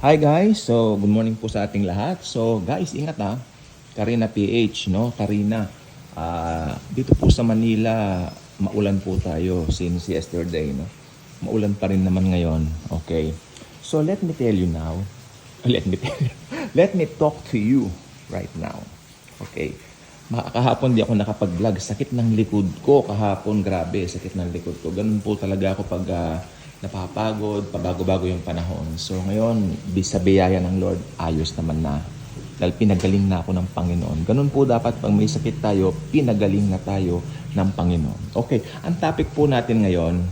Hi guys, so good morning po sa ating lahat. So guys, ingat ha. Karina PH, no? Karina. Dito po sa Manila, maulan po tayo since yesterday, no? Maulan pa rin naman ngayon. Okay. So let me tell you now. Let me talk to you right now. Okay. Kahapon di ako nakapag-vlog. Sakit ng likod ko kahapon. Grabe, sakit ng likod ko. Ganun po talaga ako pag napapagod, pabago-bago yung panahon. So ngayon, sa biyaya ng Lord, ayos naman na. Dahil pinagaling na ako ng Panginoon. Ganun po dapat pag may sakit tayo, pinagaling na tayo ng Panginoon. Okay, ang topic po natin ngayon,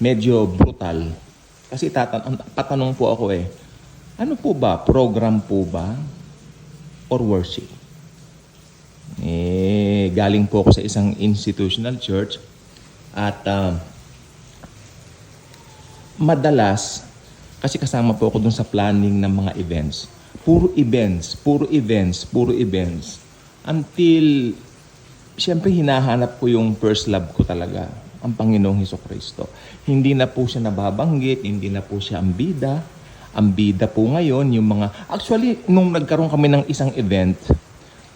medyo brutal. Kasi patanong po ako ano po ba? Program po ba? Or worship? Galing po ako sa isang institutional church at madalas, kasi kasama po ako dun sa planning ng mga events. Puro events. Until, siyempre hinahanap ko yung first love ko talaga, ang Panginoong Hesukristo. Hindi na po siya nababanggit, hindi na po siya ang bida. Ang bida po ngayon, yung mga... Actually, nung nagkaroon kami ng isang event,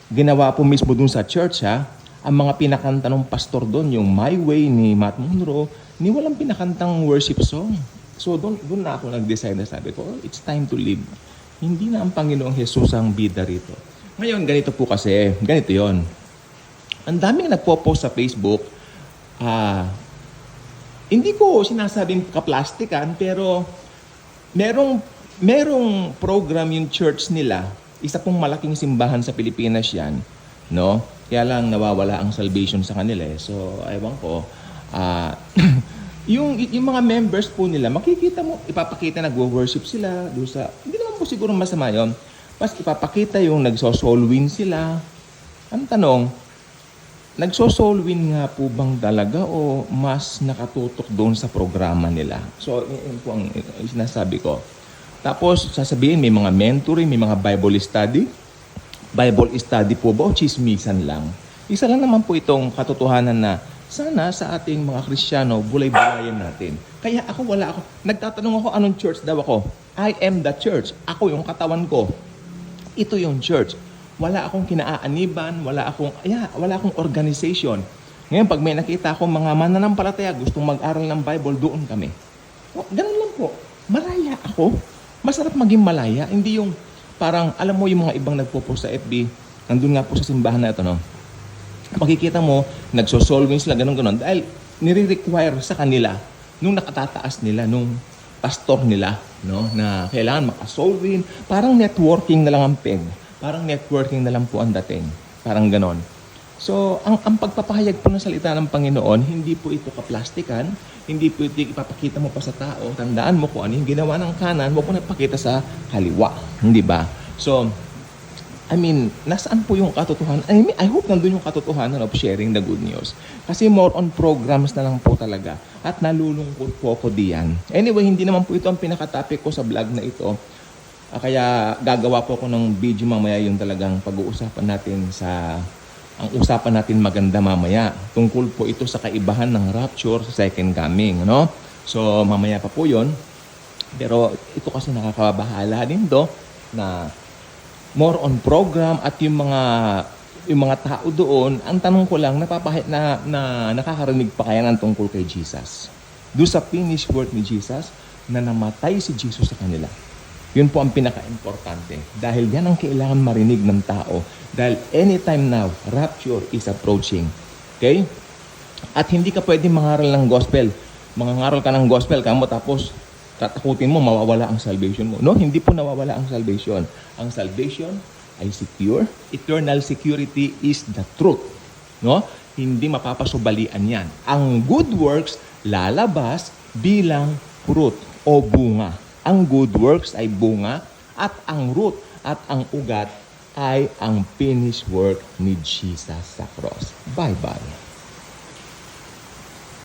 ginawa po mismo dun sa church ang mga pinakanta ng pastor doon, yung My Way ni Matt Monroe, ni walang pinakantang worship song. So doon na ako nag-decide na sabi ko, it's time to live. Hindi na ang Panginoong Jesus ang bida rito. Ngayon, ganito po kasi, ganito yon. Ang daming nagpo-post sa Facebook, hindi ko sinasabing kaplastikan, pero merong program yung church nila, isa pong malaking simbahan sa Pilipinas yan, no? Kaya lang nawawala ang salvation sa kanila So, ewan ko, yung mga members po nila, makikita mo, ipapakita nagwo-worship sila, hindi naman po siguro masama yun. Mas ipapakita yung nagso-soul win sila. Ang tanong, nagso-soul win nga po bang talaga o mas nakatutok doon sa programa nila? So, yun po ang sinasabi ko. Tapos, sasabihin, may mga mentoring, may mga Bible study. Bible study po ba o chismisan lang? Isa lang naman po itong katotohanan na sana sa ating mga Kristiyano, bulay-bulayan natin. Kaya nagtatanong ako anong church daw ako. I am the church. Ako yung katawan ko. Ito yung church. Wala akong kinaaaniban, wala akong organization. Ngayon, pag may nakita akong mga mananampalataya, gustong mag-aral ng Bible, doon kami. Ganun lang po. Malaya ako. Masarap maging malaya. Hindi yung parang, alam mo yung mga ibang nagpo-post sa FB, nandun nga po sa simbahan na ito, no? Makikita mo, nagsosolving sila, ganun. Dahil nire-require sa kanila, nung nakatataas nila, nung pastor nila, no, na kailangan makasolving, parang networking na lang ang peg. Parang networking na lang po ang dating. Parang ganon. So, ang pagpapahayag po ng salita ng Panginoon, hindi po ito kaplastikan, hindi po ito ipapakita mo pa sa tao. Tandaan mo kung ano yung ginawa ng kanan, huwag mo na ipakita sa kaliwa. Hindi ba? So, nasaan po yung katotohanan? I hope nandun yung katotohanan of sharing the good news. Kasi more on programs na lang po talaga. At nalulungkot po ako diyan. Anyway, hindi naman po ito ang pinaka-topic ko sa vlog na ito. Kaya gagawa po ako ng video mamaya yung talagang pag-uusapan natin ang usapan natin maganda mamaya. Tungkol po ito sa kaibahan ng rapture sa second coming. No? So, mamaya pa po yun. Pero ito kasi nakakabahala din na more on program at yung mga tao doon, ang tanong ko lang, nakakarinig pa kaya ng tungkol kay Jesus? Doon sa finished work ni Jesus, na namatay si Jesus sa kanila. Yun po ang pinaka-importante. Dahil yan ang kailangan marinig ng tao. Dahil anytime now, rapture is approaching. Okay? At hindi ka pwede mangaral ng gospel. Mangangaral ka ng gospel, tapos tatakutin mo, mawawala ang salvation mo. No, hindi po nawawala ang salvation. Ang salvation ay secure. Eternal security is the truth. No? Hindi mapapasubalian yan. Ang good works lalabas bilang fruit o bunga. Ang good works ay bunga at ang root at ang ugat ay ang finished work ni Jesus sa cross. Bye-bye.